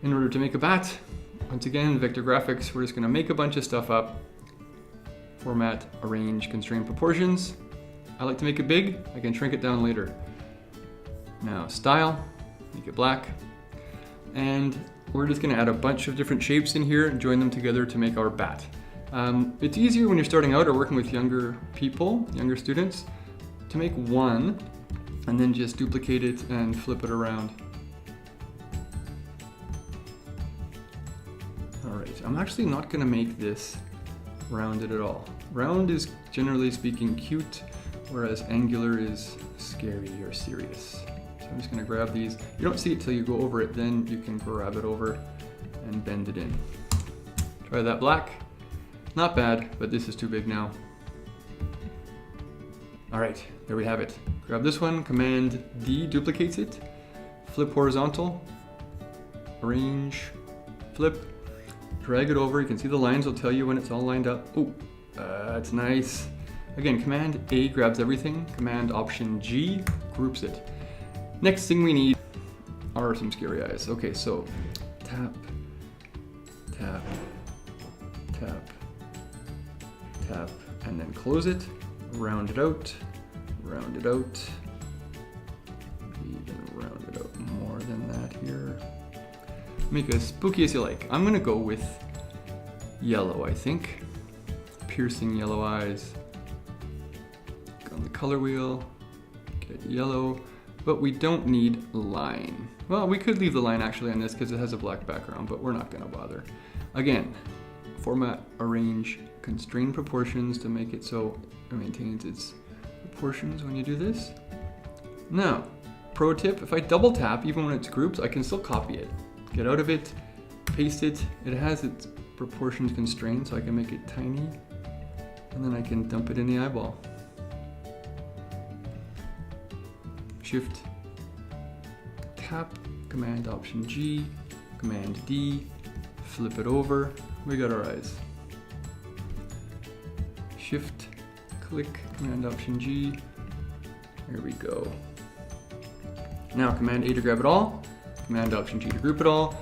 In order to make a bat, once again, vector graphics, we're just gonna make a bunch of stuff up. Format, arrange, constrain proportions. I like to make it big, I can shrink it down later. Now style, make it black. And we're just gonna add a bunch of different shapes in here and join them together to make our bat. It's easier when you're starting out or working with younger people, younger students, to make one and then just duplicate it and flip it around. All right, I'm actually not gonna make this rounded at all. Round is generally speaking cute, whereas angular is scary or serious. So I'm just gonna grab these. You don't see it till you go over it, then you can grab it over and bend it in. Try that black. Not bad, but this is too big now. All right, there we have it. Grab this one, Command D duplicates it, flip horizontal, arrange, flip, drag it over. You can see the lines will tell you when it's all lined up. Oh, that's nice. Again, Command A grabs everything, Command Option G groups it. Next thing we need are some scary eyes. Okay, so tap, tap, tap, tap, and then close it, round it out, round it out, even round it out more than that here. Make as spooky as you like. I'm gonna go with yellow, I think. Piercing yellow eyes. Go on the color wheel, get yellow, but we don't need line. Well, we could leave the line actually on this because it has a black background, but we're not gonna bother. Again, format, arrange, constrain proportions to make it so it maintains its proportions when you do this. Now, pro tip, if I double tap, even when it's grouped, I can still copy it. Get out of it, paste it. It has its proportions constrained, so I can make it tiny, and then I can dump it in the eyeball. Shift, tap, Command Option G, Command D, flip it over, we got our eyes. Shift, click, Command Option G, there we go. Now Command A to grab it all, Command Option G to group it all.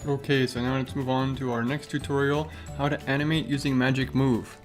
Okay, so now let's move on to our next tutorial, how to animate using Magic Move.